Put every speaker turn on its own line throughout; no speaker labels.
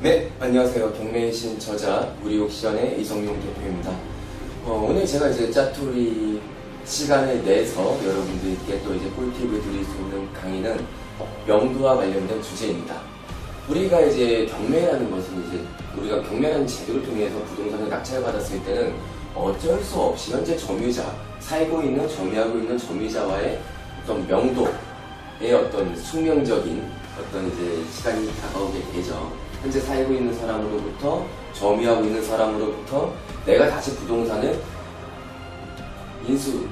네, 안녕하세요. 경매신 저자 무리옥션의 이성용 대표입니다. 오늘 제가 이제 짜투리 시간을 내서 여러분들께 또 이제 꿀팁을 드릴 수 있는 강의는 명도와 관련된 주제입니다. 우리가 이제 경매라는 것은 이제 우리가 경매라는 제도를 통해서 부동산을 낙찰을 받았을 때는 어쩔 수 없이 현재 점유자, 살고 있는, 점유하고 있는 점유자와의 어떤 명도의 어떤 숙명적인 어떤 이제 시간이 다가오게 되죠. 현재 살고 있는 사람으로부터, 점유하고 있는 사람으로부터 내가 다시 부동산을 인수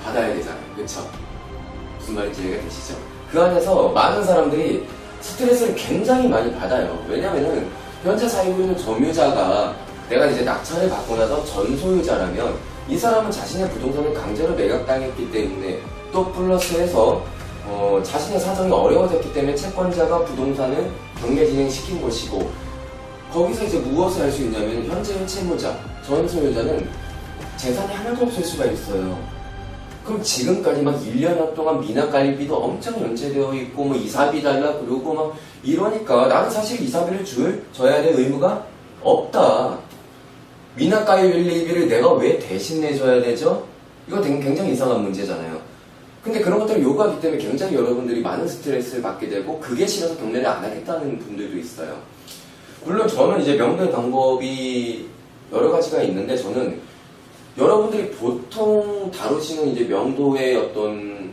받아야 되잖아요. 그쵸? 무슨 말인지 이해가 되시죠? 그 안에서 많은 사람들이 스트레스를 굉장히 많이 받아요. 왜냐면은 현재 살고 있는 점유자가 내가 이제 낙찰을 받고 나서 전소유자라면 이 사람은 자신의 부동산을 강제로 매각당했기 때문에 또 플러스해서 자신의 사정이 어려워졌기 때문에 채권자가 부동산을 경매 진행시킨 것이고, 거기서 이제 무엇을 할 수 있냐면 현재의 채무자, 전소유자는 재산이 하나도 없을 수가 있어요. 그럼 지금까지 막 1년 동안 미납관리비도 엄청 연체되어 있고 뭐 이사비 달라 그러고 막 이러니까 나는 사실 이사비를 줘야 될 의무가 없다. 미납관리비를 내가 왜 대신 내줘야 되죠? 이거 굉장히 이상한 문제잖아요. 근데 그런 것들을 요구하기 때문에 굉장히 여러분들이 많은 스트레스를 받게 되고 그게 싫어서 경매를 안 하겠다는 분들도 있어요. 물론 저는 이제 명도의 방법이 여러 가지가 있는데, 저는 여러분들이 보통 다루시는 이제 명도의 어떤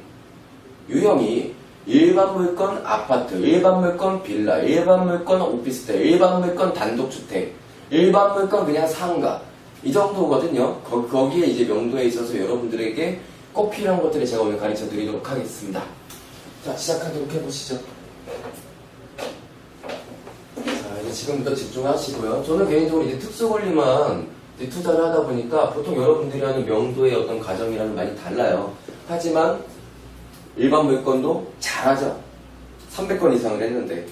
유형이 일반 물건 아파트, 일반 물건 빌라, 일반 물건 오피스텔, 일반 물건 단독주택, 일반 물건 그냥 상가, 이 정도거든요. 거기에 이제 명도에 있어서 여러분들에게 꼭 필요한 것들을 제가 오늘 가르쳐 드리도록 하겠습니다. 자, 시작하도록 해보시죠. 자, 이제 지금부터 집중하시고요. 저는 개인적으로 이제 특수 권리만 이제 투자를 하다 보니까 보통 여러분들이 하는 명도의 어떤 과정이랑은 많이 달라요. 하지만 일반 물건도 잘하죠. 300건 이상을 했는데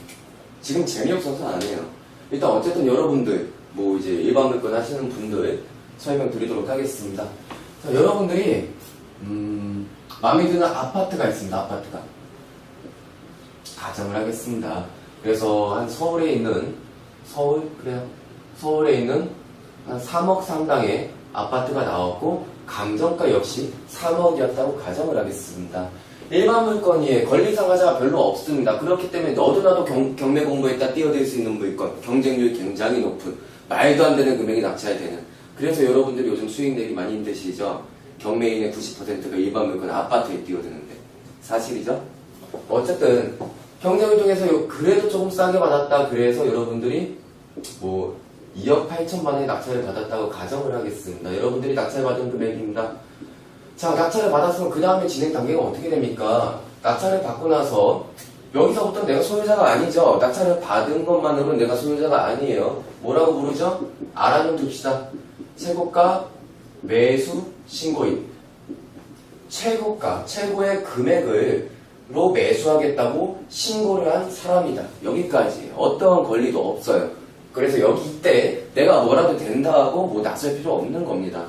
지금 재미없어서 안 해요. 일단 어쨌든 여러분들 뭐 이제 일반 물건 하시는 분들 설명 드리도록 하겠습니다. 자, 여러분들이 마음에 드는 아파트가 있습니다. 아파트가 가정을 하겠습니다. 그래서 한 서울에 있는 한 3억 상당의 아파트가 나왔고 감정가 역시 3억이었다고 가정을 하겠습니다. 일반 물건이 권리상하자가 별로 없습니다. 그렇기 때문에 너도나도 경매 공부에다 뛰어들 수 있는 물건, 경쟁률이 굉장히 높은, 말도 안 되는 금액이 낙찰되는. 그래서 여러분들이 요즘 수익 내기 많이 힘드시죠? 경매인의 90%가 일반 물건 아파트에 뛰어드는데 사실이죠? 어쨌든 경쟁을 통해서 그래도 조금 싸게 받았다 그래서 여러분들이 뭐 2억 8천만 원의 낙찰을 받았다고 가정을 하겠습니다. 여러분들이 낙찰받은 금액입니다. 자, 낙찰을 받았으면 그 다음에 진행 단계가 어떻게 됩니까? 낙찰을 받고 나서 여기서부터 내가 소유자가 아니죠. 낙찰을 받은 것만으로는 내가 소유자가 아니에요. 뭐라고 부르죠? 알아좀 둡시다. 최고가 매수 신고인. 최고가, 최고의 금액으로 매수하겠다고 신고를 한 사람이다. 여기까지. 어떠한 권리도 없어요. 그래서 여기 이때 내가 뭐라도 된다고 뭐 나설 필요 없는 겁니다.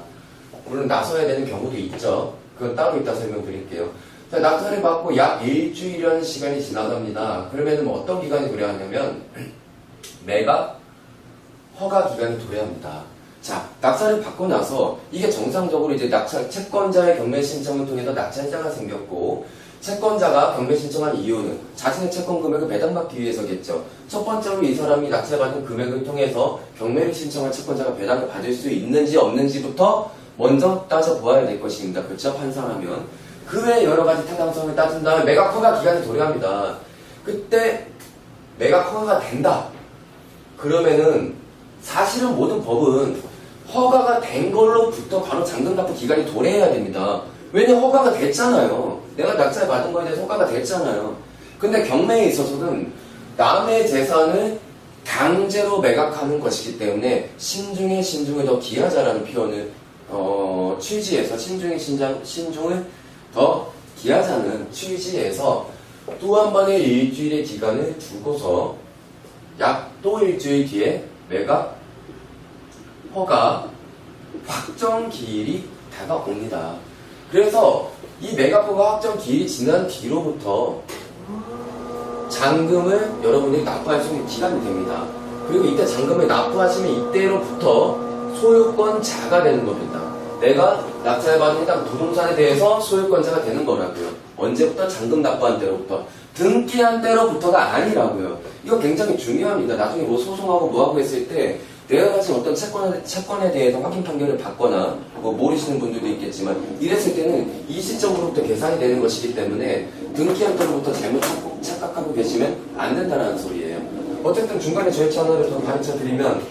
물론 나서야 되는 경우도 있죠. 그건 따로 이따 설명드릴게요. 자, 낙찰을 받고 약 일주일이라는 시간이 지나갑니다. 그러면은 뭐 어떤 기간이 도래하냐면 매각 허가 기간이 도래합니다. 자, 낙찰을 받고 나서 이게 정상적으로 이제 채권자의 경매 신청을 통해서 낙찰자가 생겼고, 채권자가 경매 신청한 이유는 자신의 채권 금액을 배당받기 위해서겠죠. 첫 번째로 이 사람이 낙찰받은 금액을 통해서 경매를 신청한 채권자가 배당을 받을 수 있는지 없는지부터 먼저 따져보아야 될 것입니다. 그렇죠? 판사라면. 그 외에 여러 가지 타당성을 따진 다음에 매각 허가 기간이 도래합니다. 그때 매각 허가가 된다. 그러면은 사실은 모든 법은 허가가 된 걸로부터 바로 잔금 납부 기간이 도래해야 됩니다. 왜냐면 허가가 됐잖아요. 내가 낙찰 받은 거에 대해서 허가가 됐잖아요. 근데 경매에 있어서는 남의 재산을 강제로 매각하는 것이기 때문에 신중에 더 기하자라는 표현을 취지에서 신중을 더 기하자는 취지에서 또 한 번의 일주일의 기간을 두고서 약 또 일주일 뒤에 매각 허가 확정 기일이 다가옵니다. 그래서 이 매각 허가 확정 기일이 지난 뒤로부터 잔금을 여러분들이 납부할 수 있는 기간이 됩니다. 그리고 이때 잔금을 납부하시면 이때로부터 소유권자가 되는 겁니다. 내가 낙찰받은 해당 부동산에 대해서 소유권자가 되는 거라고요. 언제부터? 잔금 납부한 때로부터. 등기한 때로부터가 아니라고요. 이거 굉장히 중요합니다. 나중에 뭐 소송하고 뭐하고 했을 때 내가 가진 어떤 채권에 대해서 확인 판결을 받거나 뭐 모르시는 분들도 있겠지만 이랬을 때는 이 시점으로부터 계산이 되는 것이기 때문에 등기한 때로부터 잘못 착각하고 계시면 안 된다는 소리예요. 어쨌든 중간에 절차 하나를 더 가르쳐 드리면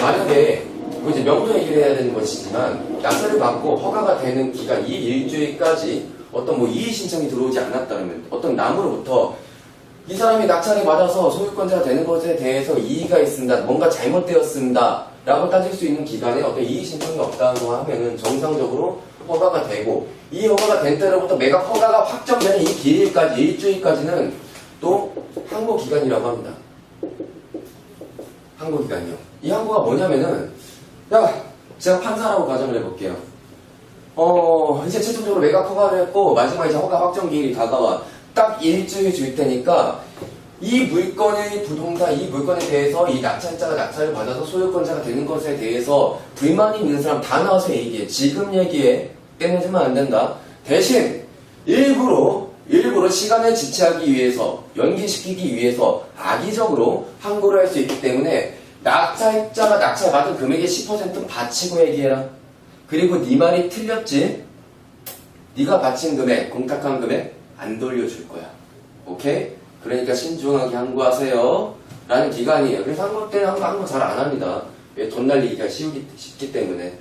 만약에 이제 명도 얘기를 해야 되는 것이지만 낙찰을 받고 허가가 되는 기간 이 일주일까지 어떤 뭐 이의 신청이 들어오지 않았다면 어떤 남으로부터 이 사람이 낙찰을 받아서 소유권자가 되는 것에 대해서 이의가 있습니다. 뭔가 잘못되었습니다. 라고 따질 수 있는 기간에 어떤 이의 신청이 없다고 하면은 정상적으로 허가가 되고 이 허가가 된 때로부터 매각 허가가 확정되는 이 길이까지 일주일까지는 또 항고 기간이라고 합니다. 항고 기간이요. 이 항고가 뭐냐면은 제가 판사라고 가정을 해볼게요. 이제 최종적으로 매각 허가를 했고 마지막 이제 허가 확정 기일이 다가와 딱 일주일 줄 테니까 이 물건의 부동산 이 물건에 대해서 이 낙찰자가 낙찰을 받아서 소유권자가 되는 것에 대해서 불만이 있는 사람 다 나와서 얘기해. 지금 얘기해. 빼내주면 안 된다. 대신 일부러 시간을 지체하기 위해서 연기시키기 위해서 악의적으로 항고를 할 수 있기 때문에 낙찰자가 낙찰받은 금액의 10% 바치고 얘기해라. 그리고 네 말이 틀렸지? 네가 바친 금액, 공탁한 금액 안 돌려줄 거야. 오케이? 그러니까 신중하게 항고하세요. 라는 기간이에요. 그래서 항고 때는 항고 잘 안 합니다. 왜? 돈 날리기가 쉽기 때문에.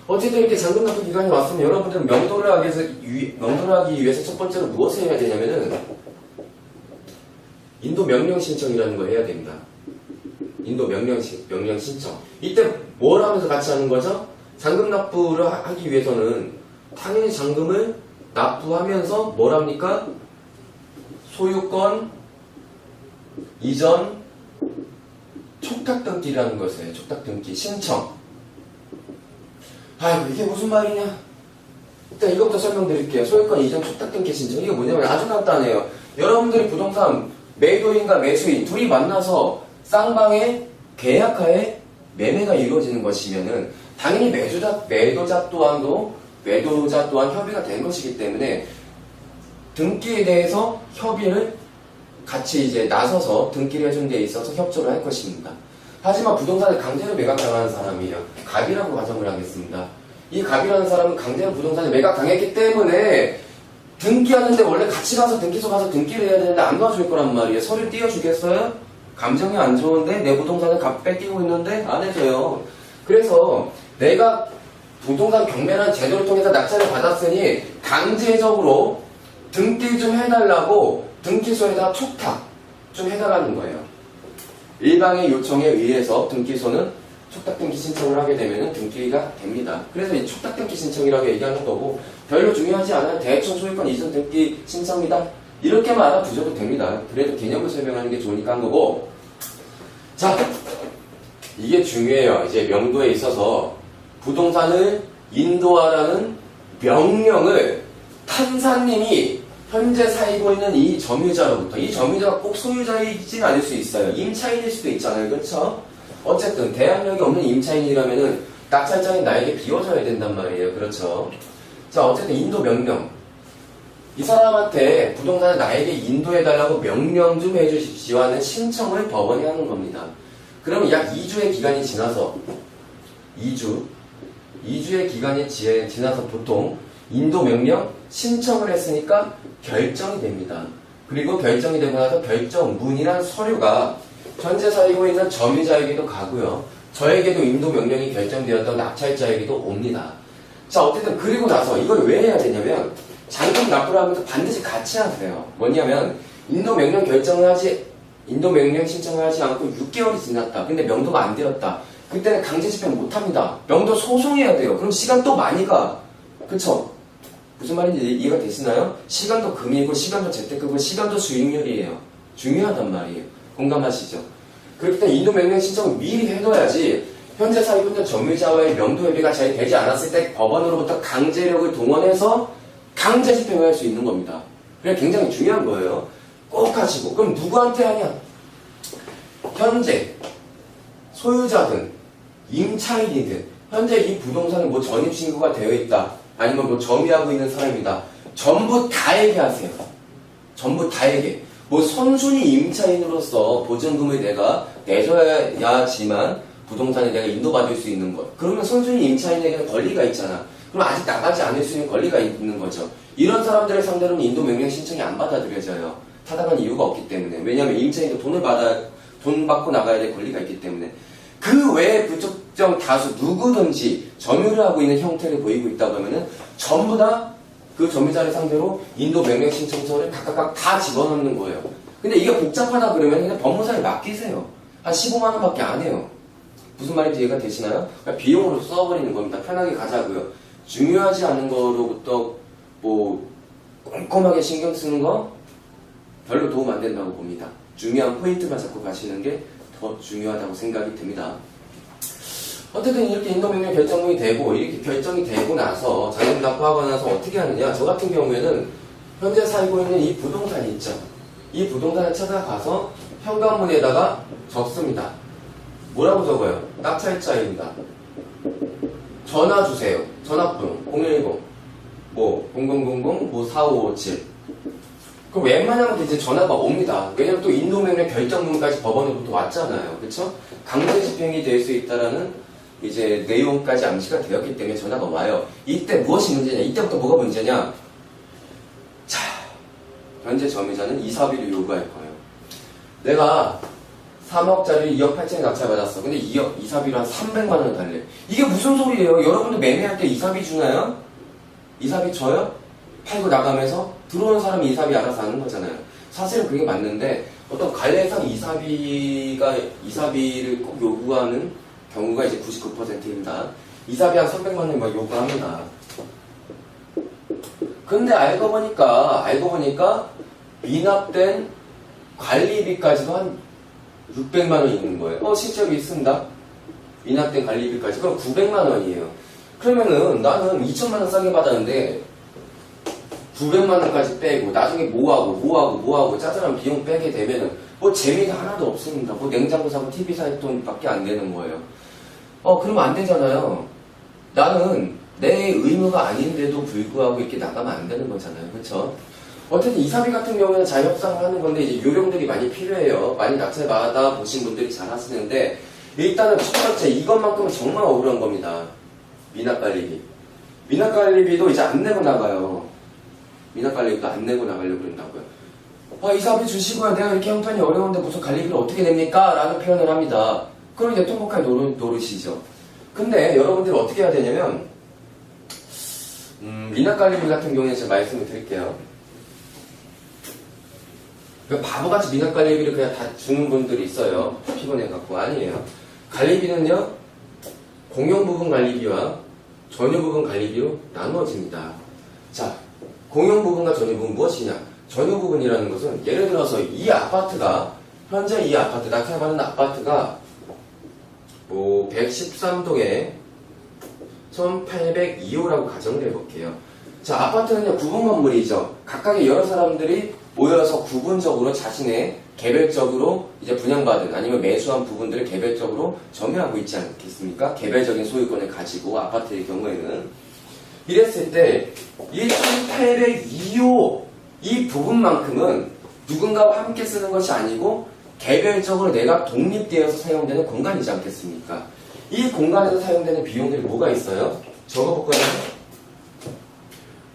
어쨌든 이렇게 잔금 납부 기간이 왔으면 여러분들은 명도를 하기 위해서 첫 번째로 무엇을 해야 되냐면은 인도 명령 신청이라는 걸 해야 됩니다. 인도 명령 신청. 이때 뭘 하면서 같이 하는 거죠? 잔금 납부를 하기 위해서는 당연히 잔금을 납부하면서 뭘 합니까? 소유권 이전 촉탁등기라는 것을 해요. 촉탁등기 신청. 아이고 이게 무슨 말이냐? 일단 이것부터 설명드릴게요. 소유권 이전 촉탁등기 신청. 이게 뭐냐면 아주 간단해요. 여러분들이 부동산 매도인과 매수인 둘이 만나서 쌍방의 계약하에 매매가 이루어지는 것이면은 당연히 매도자 또한 협의가 된 것이기 때문에 등기에 대해서 협의를 같이 이제 나서서 등기를 해준 데 있어서 협조를 할 것입니다. 하지만 부동산을 강제로 매각당하는 사람이에요. 갑이라고 가정을 하겠습니다. 이 갑이라는 사람은 강제로 부동산을 매각당했기 때문에 등기하는데 원래 같이 가서 등기소 가서 등기를 해야 되는데 안 도와줄 거란 말이에요. 서류 띄워주겠어요? 감정이 안 좋은데 내 부동산을 갑 뺏기고 있는데 안 해줘요. 그래서 내가 부동산 경매라는 제도를 통해서 낙찰을 받았으니 강제적으로 등기 좀 해달라고 등기소에다 촉탁 좀 해달라는 거예요. 일방의 요청에 의해서 등기소는 촉탁등기 신청을 하게 되면 등기가 됩니다. 그래서 이 촉탁등기 신청이라고 얘기하는 거고 별로 중요하지 않아요. 대충 소유권 이전 등기 신청이다. 이렇게만 알아두셔도 됩니다. 그래도 개념을 설명하는 게 좋으니까 한 거고. 자, 이게 중요해요. 이제 명도에 있어서 부동산을 인도하라는 명령을 판사님이 현재 살고 있는 이 점유자로부터, 이 점유자가 꼭 소유자이진 않을 수 있어요. 임차인일 수도 있잖아요. 그렇죠? 어쨌든 대항력이 없는 임차인이라면은 낙찰장이 나에게 비워줘야 된단 말이에요. 그렇죠? 자, 어쨌든 인도 명령. 이 사람한테 부동산을 나에게 인도해달라고 명령 좀 해주십시오 하는 신청을 법원이 하는 겁니다. 그러면 약 2주의 기간이 지나서 2주의 기간이 지나서 보통 인도 명령 신청을 했으니까 결정이 됩니다. 그리고 결정이 되고 나서 결정문이란 서류가 현재 살고 있는 점유자에게도 가고요. 저에게도 인도 명령이 결정되었던 낙찰자에게도 옵니다. 자, 어쨌든 그리고 나서 이걸 왜 해야 되냐면 잔금 납부를 하면서 반드시 같이 하세요. 뭐냐면 인도 명령 신청을 하지 않고 6개월이 지났다. 근데 명도가 안 되었다. 그때는 강제 집행 못 합니다. 명도 소송해야 돼요. 그럼 시간 또 많이 가. 그쵸? 무슨 말인지 이해가 되시나요? 시간도 금이고 시간도 재테크고 시간도 수익률이에요. 중요하단 말이에요. 공감하시죠? 그렇기 때문에 인도 명령 신청을 미리 해둬야지 현재 살고 있는 점유자와의 명도 협의가 잘 되지 않았을 때 법원으로부터 강제력을 동원해서 강제 집행을 할 수 있는 겁니다. 그게 굉장히 중요한 거예요. 꼭 하시고. 그럼 누구한테 하냐? 현재 소유자든 임차인이든 현재 이 부동산에 뭐 전입신고가 되어 있다 아니면 뭐 점유하고 있는 사람이다 전부 다에게 하세요. 전부 다에게. 뭐 선순위 임차인으로서 보증금을 내가 내줘야지만 부동산에 내가 인도받을 수 있는 것. 그러면 선순위 임차인에게는 권리가 있잖아. 그럼 아직 나가지 않을 수 있는 권리가 있는 거죠. 이런 사람들을 상대로는 인도명령 신청이 안 받아들여져요. 타당한 이유가 없기 때문에. 왜냐하면 임차인도 돈 받고 나가야 될 권리가 있기 때문에. 그 외에 불특정 다수 누구든지 점유를 하고 있는 형태를 보이고 있다고 하면은 전부 다 그 점유자를 상대로 인도명령 신청서를 각각 다 집어넣는 거예요. 근데 이게 복잡하다 그러면 그냥 법무사에 맡기세요. 한 15만 원밖에 안 해요. 무슨 말인지 이해가 되시나요? 그러니까 비용으로 써버리는 겁니다. 편하게 가자고요. 중요하지 않은 거로부터 뭐 꼼꼼하게 신경 쓰는 거 별로 도움 안 된다고 봅니다. 중요한 포인트만 잡고 가시는 게 더 중요하다고 생각이 듭니다. 어쨌든 이렇게 인도명령 결정이 되고 이렇게 결정이 되고 나서 자금 납부하고 나서 어떻게 하느냐. 저 같은 경우에는 현재 살고 있는 이 부동산이 있죠. 이 부동산을 찾아가서 현관문에다가 적습니다. 뭐라고 적어요? 낙찰자입니다. 전화 주세요. 전화번호 010 뭐 0000 뭐 4557. 그럼 웬만하면 이제 전화가 옵니다. 왜냐면 또 인도명령 결정문까지 법원으로부터 왔잖아요. 그쵸? 강제 집행이 될 수 있다라는 이제 내용까지 암시가 되었기 때문에 전화가 와요. 이때 무엇이 문제냐? 이때부터 뭐가 문제냐? 자, 현재 점유자는 이사비를 요구할 거예요. 내가 3억짜리 2억 8천에 낙찰받았어. 근데 2억 이사비로 한 300만 원 달래. 이게 무슨 소리예요? 여러분도 매매할 때 이사비 주나요? 이사비 줘요? 팔고 나가면서 들어오는 사람이 이사비 알아서 하는 거잖아요. 사실은 그게 맞는데 어떤 관례상 이사비를 꼭 요구하는 경우가 이제 99%입니다. 이사비 한 300만 원 막 요구합니다. 근데 알고 보니까 미납된 관리비까지도 한 600만 원이 있는 거예요. 실제로 있습니다. 미납된 관리비까지. 그럼 900만 원이에요. 그러면은 나는 2천만 원 싸게 받았는데 900만 원까지 빼고 나중에 뭐하고 짜잘한 비용 빼게 되면은 뭐 재미가 하나도 없습니다. 뭐 냉장고 사고 TV 살 돈밖에 안 되는 거예요. 그러면 안 되잖아요. 나는 내 의무가 아닌데도 불구하고 이렇게 나가면 안 되는 거잖아요. 그쵸? 어쨌든 이사비 같은 경우에는 자유협상을 하는 건데 이제 요령들이 많이 필요해요. 많이 낙찰 받아 보신 분들이 잘 하시는데 일단은 첫 번째 이것만큼은 정말 억울한 겁니다. 미납관리비. 미납관리비도 이제 안 내고 나가요. 미납관리비도 안 내고 나가려고 그런다고요. 이사비 주시고요. 내가 이렇게 형편이 어려운데 무슨 관리비를 어떻게 냅니까? 라는 표현을 합니다. 그럼 이제 통곡할 노릇이죠. 근데 여러분들이 어떻게 해야 되냐면 미납관리비 같은 경우에 제가 말씀을 드릴게요. 바보같이 미납관리비를 그냥 다 주는 분들이 있어요. 피곤해갖고. 아니에요. 관리비는요, 공용부분 관리비와 전유부분 관리비로 나누어집니다. 자, 공용부분과 전유부분 무엇이냐? 전유부분이라는 것은 예를 들어서 이 아파트가, 현재 이 아파트, 낙찰받는 아파트가 뭐 113동에 1802호라고 가정을 해볼게요. 자, 아파트는요, 구분 건물이죠. 각각의 여러 사람들이 모여서 구분적으로 자신의 개별적으로 이제 분양받은 아니면 매수한 부분들을 개별적으로 점유하고 있지 않겠습니까? 개별적인 소유권을 가지고 아파트의 경우에는 이랬을 때 1802호 이 부분만큼은 누군가와 함께 쓰는 것이 아니고 개별적으로 내가 독립되어서 사용되는 공간이지 않겠습니까? 이 공간에서 사용되는 비용들이 뭐가 있어요? 적어볼까요?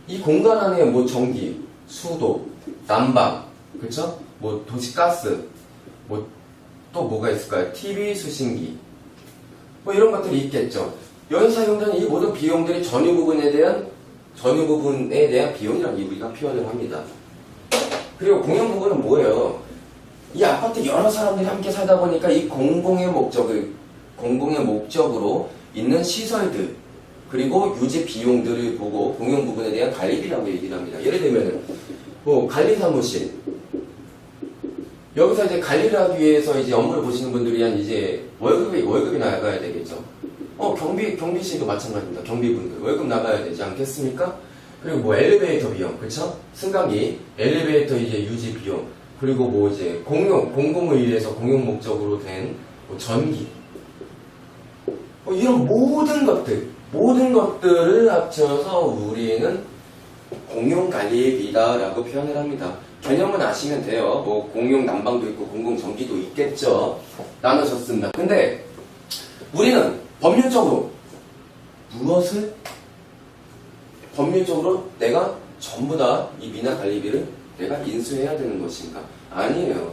이 공간 안에 뭐 전기, 수도, 난방, 그쵸? 뭐 도시가스, 뭐 또 뭐가 있을까요? TV, 수신기, 뭐 이런 것들이 있겠죠. 여기서 사용되는 이 모든 비용들이 전유 부분에 대한 비용이라고 우리가 표현을 합니다. 그리고 공용 부분은 뭐예요? 이 아파트 여러 사람들이 함께 살다 보니까 이 공공의 목적으로 있는 시설들 그리고 유지 비용들을 보고 공용 부분에 대한 관리비라고 얘기를 합니다. 예를 들면은 뭐 관리사무실 여기서 이제 관리를 하기 위해서 이제 업무를 보시는 분들이 이제 월급이 나가야 되겠죠. 경비실도 마찬가지입니다. 경비분들 월급 나가야 되지 않겠습니까? 그리고 뭐 엘리베이터 비용, 그쵸? 승강기, 엘리베이터 이제 유지 비용, 그리고 뭐 이제 공공을 위해서 공용 목적으로 된 뭐 전기, 이런 모든 것들을 합쳐서 우리는 공용관리비다라고 표현을 합니다. 개념은 아시면 돼요. 뭐 공용 난방도 있고 공공 전기도 있겠죠. 나눠졌습니다. 근데 우리는 법률적으로 무엇을 법률적으로 내가 전부 다 이 미납관리비를 내가 인수해야 되는 것인가? 아니에요.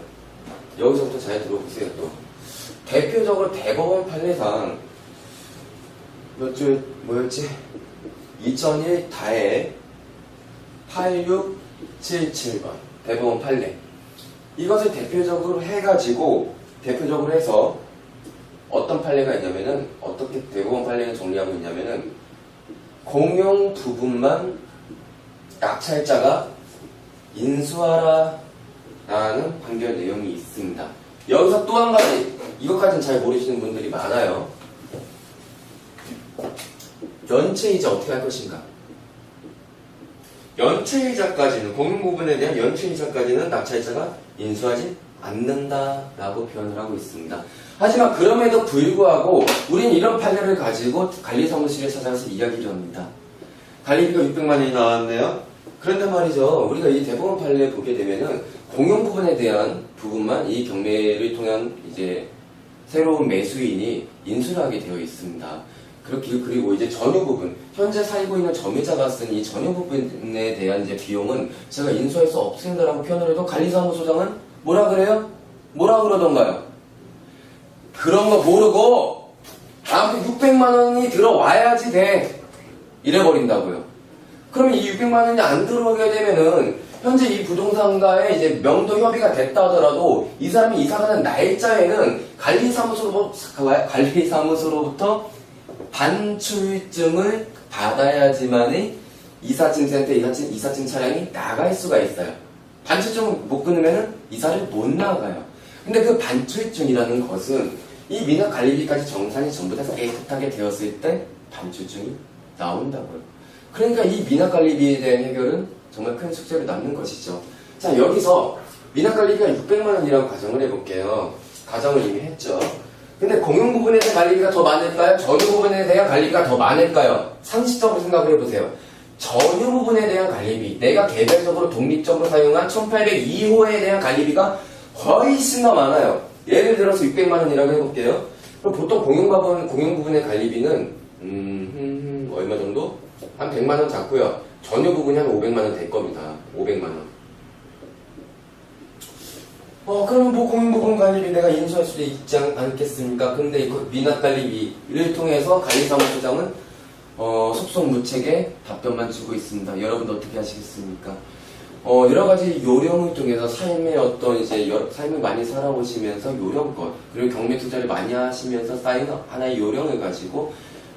여기서부터 잘 들어보세요. 또 대표적으로 대법원 판례상 뭐였지? 2001 다해 8677번 대법원 판례. 이것을 대표적으로 해서 어떤 판례가 있냐면은, 어떻게 대법원 판례를 정리하고 있냐면은, 공용 부분만 낙찰자가 인수하라 라는 판결 내용이 있습니다. 여기서 또 한 가지, 이것까지는 잘 모르시는 분들이 많아요. 연체이자 어떻게 할 것인가? 연체이자까지는, 공용 부분에 대한 연체이자까지는 낙찰자가 인수하지 않는다라고 표현을 하고 있습니다. 하지만 그럼에도 불구하고 우리는 이런 판례를 가지고 관리사무실에 찾아가서 이야기를 합니다. 관리비가 600만 원이 나왔네요. 그런데 말이죠, 우리가 이 대법원 판례 보게 되면은 공용 부분에 대한 부분만 이 경매를 통한 이제 새로운 매수인이 인수를 하게 되어 있습니다. 그리고 이제 전유 부분, 현재 살고 있는 점유자가 쓴 이 전유 부분에 대한 이제 비용은 제가 인수할 수 없습니다라고 표현을 해도 관리사무소장은 뭐라 그래요? 뭐라 그러던가요? 그런 거 모르고 아무튼 600만 원이 들어와야지 돼. 이래버린다고요. 그러면 이 600만 원이 안 들어오게 되면은 현재 이 부동산가의 이제 명도 협의가 됐다 하더라도 이 사람이 이사가는 날짜에는 관리사무소로부터 반출증을 받아야지만이 이사짐센터 이사짐 차량이 나갈 수가 있어요. 반출증을 못 끊으면 이사를 못 나가요. 근데 그 반출증이라는 것은 이 미납관리비까지 정산이 전부 다 깨끗하게 되었을 때 반출증이 나온다고요. 그러니까 이 미납관리비에 대한 해결은 정말 큰 숙제로 남는 것이죠. 자, 여기서 미납관리비가 600만 원이라고 가정을 해볼게요. 가정을 이미 했죠. 근데 공용 부분에 대한 관리비가 더 많을까요? 전유 부분에 대한 관리비가 더 많을까요? 상식적으로 생각을 해보세요. 전유 부분에 대한 관리비, 내가 개별적으로 독립적으로 사용한 1802호에 대한 관리비가 훨씬 더 많아요. 예를 들어서 600만 원이라고 해볼게요. 그럼 보통 공용 부분의 관리비는 얼마 정도? 한 100만 원 잡고요. 전유 부분이 한 500만 원 될 겁니다. 500만 원. 그러면 뭐 공용 부분 관리비 내가 인수할 수도 있지 않겠습니까? 근데 이 미납관리비를 통해서 관리사무소장은 속속무책에 답변만 주고 있습니다. 여러분도 어떻게 하시겠습니까? 여러 가지 요령을 통해서 삶의 삶을 많이 살아오시면서 요령껏, 그리고 경매 투자를 많이 하시면서 쌓인 하나의 요령을 가지고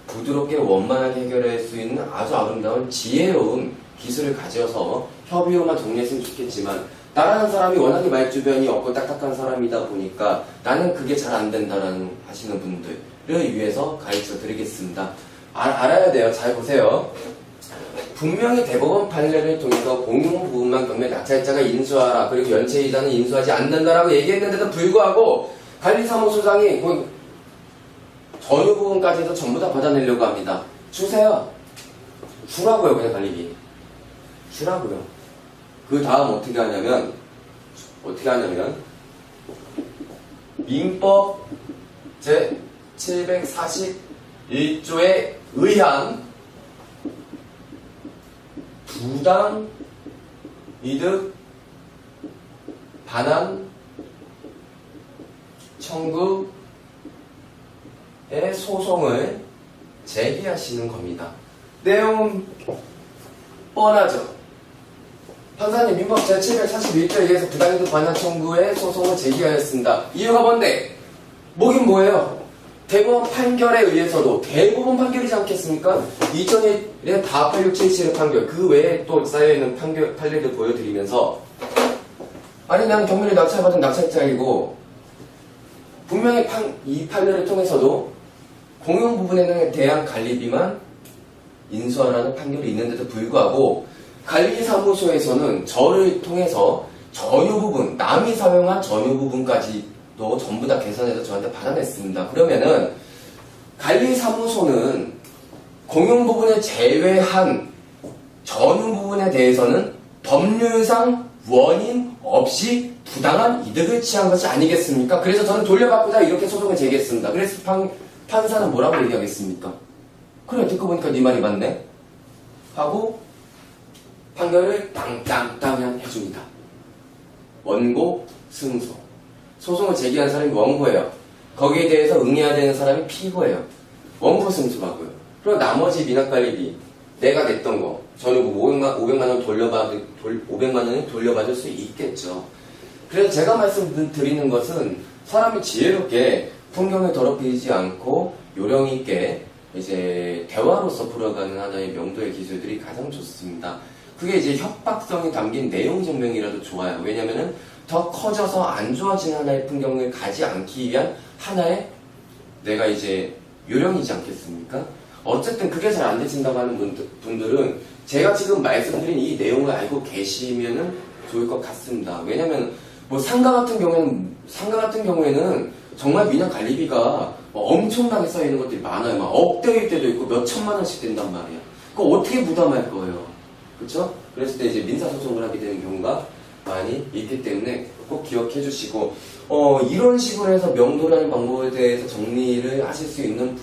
부드럽게 원만하게 해결할 수 있는 아주 아름다운 지혜로운 기술을 가져서 협의로만 정리했으면 좋겠지만, 나라는 사람이 워낙에 말주변이 없고 딱딱한 사람이다 보니까 나는 그게 잘 안 된다라는 하시는 분들을 위해서 가르쳐 드리겠습니다. 알아야 돼요. 잘 보세요. 분명히 대법원 판례를 통해서 공용 부분만 경매 낙찰자가 인수하라, 그리고 연체이자는 인수하지 않는다라고 얘기했는데도 불구하고 관리사무소장이 전유 부분까지도 전부 다 받아내려고 합니다. 주세요. 주라고요. 그냥 관리비 주라고요. 그 다음 어떻게 하냐면 민법 제 741조에 의한 부당 이득 반환 청구의 소송을 제기하시는 겁니다. 내용은 뻔하죠. 판사님, 민법 제741조에 의해서 부당이득 반환 청구의 소송을 제기하였습니다. 이유가 뭔데? 뭐긴 뭐예요? 대법원 판결에 의해서도, 대법원 판결이지 않겠습니까? 2001에 다 8677의 판결, 그 외에 또 쌓여있는 판례를 보여드리면서, 아니 나는 경매를 낙찰받은 낙찰자이고 분명히 이 판례를 통해서도 공용 부분에 대한 관리비만 인수하라는 판결이 있는데도 불구하고 관리사무소에서는 저를 통해서 전유 부분, 남이 사용한 전유 부분까지도 전부 다 계산해서 저한테 받아냈습니다. 그러면은 관리사무소는 공용 부분을 제외한 전후 부분에 대해서는 법률상 원인 없이 부당한 이득을 취한 것이 아니겠습니까? 그래서 저는 돌려받고자 이렇게 소송을 제기했습니다. 그래서 판사는 뭐라고 얘기하겠습니까? 그래, 듣고 보니까 네 말이 맞네 하고 판결을 땅땅땅 해줍니다. 원고 승소. 소송을 제기한 사람이 원고예요. 거기에 대해서 응해야 되는 사람이 피고예요. 원고 승소하고요. 그리고 나머지 미납관리비 내가 냈던 거 저는 500만 원 500만 원을 돌려받을 수 있겠죠. 그래서 제가 말씀드리는 것은 사람이 지혜롭게 풍경을 더럽히지 않고 요령 있게 이제 대화로서 풀어가는 하나의 명도의 기술들이 가장 좋습니다. 그게 이제 협박성이 담긴 내용 증명이라도 좋아요. 왜냐면은 더 커져서 안 좋아진 하나의 풍경을 가지 않기 위한 하나의 내가 이제 요령이지 않겠습니까? 어쨌든 그게 잘 안 되신다고 하는 분들은 제가 지금 말씀드린 이 내용을 알고 계시면은 좋을 것 같습니다. 왜냐면 뭐 상가 같은 경우에는 정말 미납 관리비가 엄청나게 쌓이는 것들이 많아요. 막 억대일 때도 있고 몇 천만 원씩 된단 말이야. 그거 어떻게 부담할 거예요? 그렇죠? 그랬을 때 이제 민사소송을 하게 되는 경우가 많이 있기 때문에 꼭 기억해 주시고 이런 식으로 해서 명도라는 방법에 대해서 정리를 하실 수 있는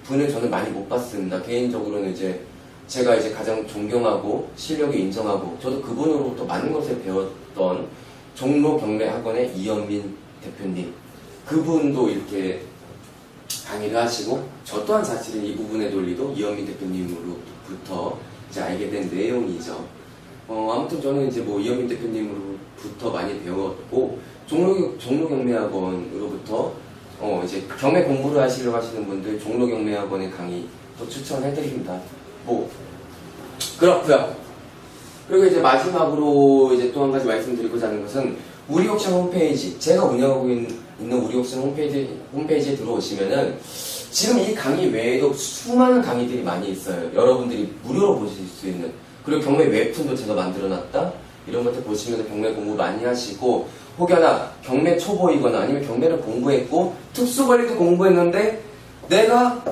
분을 저는 많이 못 봤습니다. 개인적으로는 이제 제가 이제 가장 존경하고 실력이 인정하고 저도 그분으로부터 많은 것을 배웠던 종로 경례학원의 이현민 대표님, 그분도 이렇게 강의를 하시고 저 또한 사실은 이 부분의 논리도 이현민 대표님으로부터 이제 알게 된 내용이죠. 아무튼 저는 이제 뭐 이현민 대표님으로부터 많이 배웠고 종로경매학원으로부터 이제 경매 공부를 하시려고 하시는 분들 종로경매학원의 강의 또 추천해드립니다. 뭐 그렇고요. 그리고 이제 마지막으로 이제 또 한 가지 말씀드리고자 하는 것은 우리옥션 홈페이지, 제가 운영하고 있는 우리옥션 홈페이지에 들어오시면은 지금 이 강의 외에도 수많은 강의들이 많이 있어요. 여러분들이 무료로 보실 수 있는. 그리고 경매 웹툰도 제가 만들어놨다. 이런 것들 보시면 경매 공부 많이 하시고, 혹여나 경매 초보이거나 아니면 경매를 공부했고 특수관리도 공부했는데 내가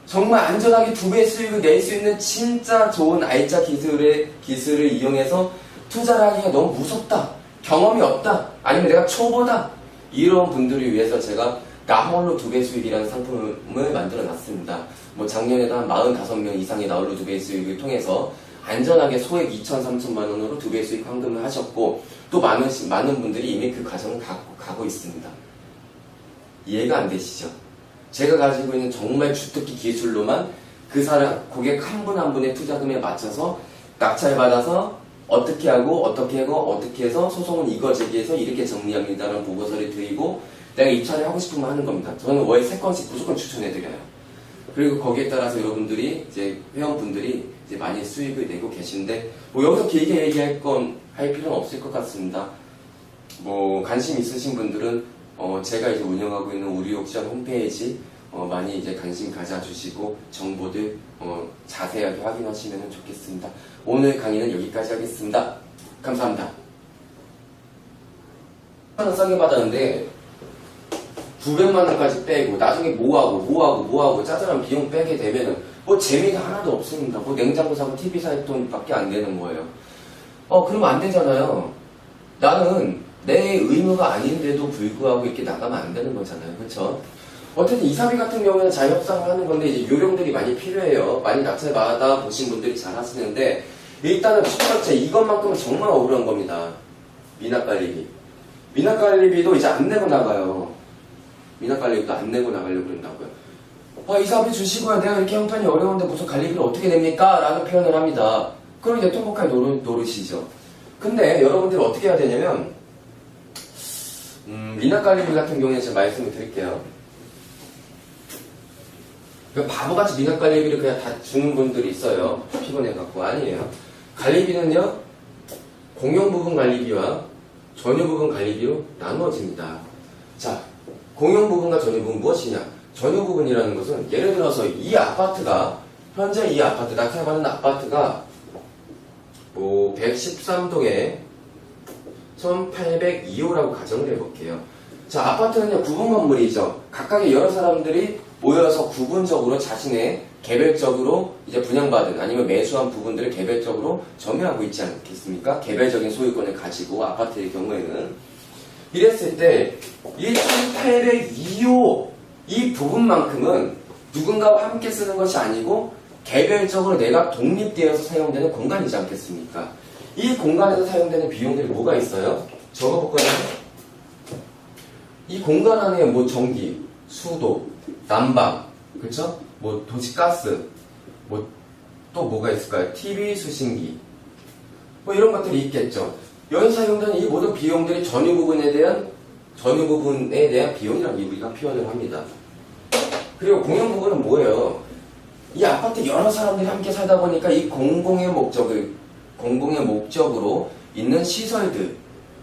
정말 안전하게 2배 수익을 낼 수 있는 진짜 좋은 알짜 기술을 이용해서 투자를 하기가 너무 무섭다, 경험이 없다, 아니면 내가 초보다, 이런 분들을 위해서 제가 나홀로 2배 수익이라는 상품을 만들어 놨습니다. 뭐 작년에도 한 45명 이상이 나홀로 2배 수익을 통해서 안전하게 소액 2천, 3천만 원으로 2배 수익 환급을 하셨고, 또 많은 분들이 이미 그 과정을 가고 있습니다. 이해가 안 되시죠? 제가 가지고 있는 정말 주특기 기술로만 그 사람, 고객 한 분 한 분의 투자금에 맞춰서 낙찰 받아서 어떻게 하고 어떻게 해서 소송은 이거 제기해서 이렇게 정리합니다라는 보고서를 드리고 내가 입찰을 하고 싶으면 하는 겁니다. 저는 월에 3건씩 무조건 추천해드려요. 그리고 거기에 따라서 여러분들이 이제 회원분들이 이제 많이 수익을 내고 계신데 뭐 여기서 길게 할 필요는 없을 것 같습니다. 뭐 관심 있으신 분들은 제가 이제 운영하고 있는 우리옥션 홈페이지 많이 이제 관심 가져주시고 정보들 자세하게 확인하시면 좋겠습니다. 오늘 강의는 여기까지 하겠습니다. 감사합니다. 1,000원 싸게 받았는데 900만 원까지 빼고 나중에 뭐하고 짜잘한 비용 빼게 되면은 뭐 재미가 하나도 없습니다. 뭐 냉장고 사고 TV 살 돈밖에 안 되는 거예요. 그러면 안 되잖아요. 나는 내 의무가 아닌데도 불구하고 이렇게 나가면 안 되는 거잖아요. 그렇죠? 어쨌든 이사비 같은 경우에는 자협상을 하는 건데 이제 요령들이 많이 필요해요. 많이 낙찰 받아 보신 분들이 잘 하시는데 일단은 첫 번째 이것만큼은 정말 억울한 겁니다. 미납관리비. 미납관리비도 이제 안 내고 나가요. 미납관리비도 안 내고 나가려고 그런다고요. 이사비 주시고요. 내가 이렇게 형편이 어려운데 무슨 관리비를 어떻게 냅니까? 라는 표현을 합니다. 그럼 이제 통곡할 노릇이죠. 근데 여러분들이 어떻게 해야 되냐면 미납관리비 같은 경우에 제가 말씀을 드릴게요. 바보같이 미납관리비를 그냥 다 주는 분들이 있어요. 피곤해갖고. 아니에요. 관리비는요, 공용부분 관리비와 전유부분 관리비로 나누어집니다. 자, 공용부분과 전유부분 무엇이냐? 전유부분이라는 것은 예를 들어서 이 아파트가, 현재 이 아파트, 낙찰받은 아파트가 뭐 113동에 1802호라고 가정을 해볼게요. 자, 아파트는요, 구분 건물이죠. 각각의 여러 사람들이 모여서 구분적으로 자신의 개별적으로 이제 분양받은 아니면 매수한 부분들을 개별적으로 점유하고 있지 않겠습니까? 개별적인 소유권을 가지고 아파트의 경우에는 이랬을 때 1802호 이 부분만큼은 누군가와 함께 쓰는 것이 아니고 개별적으로 내가 독립되어서 사용되는 공간이지 않겠습니까? 이 공간에서 사용되는 비용들이 뭐가 있어요? 적어볼까요? 이 공간 안에 뭐 전기, 수도, 난방, 그쵸? 뭐 도시가스, 뭐 또 뭐가 있을까요? TV 수신기, 뭐 이런 것들이 있겠죠. 여기서 사용되는 이 모든 비용들이 전유 부분에 대한 비용이라고 우리가 표현을 합니다. 그리고 공용 부분은 뭐예요? 이 아파트 여러 사람들이 함께 살다 보니까 이 공공의 목적으로 있는 시설들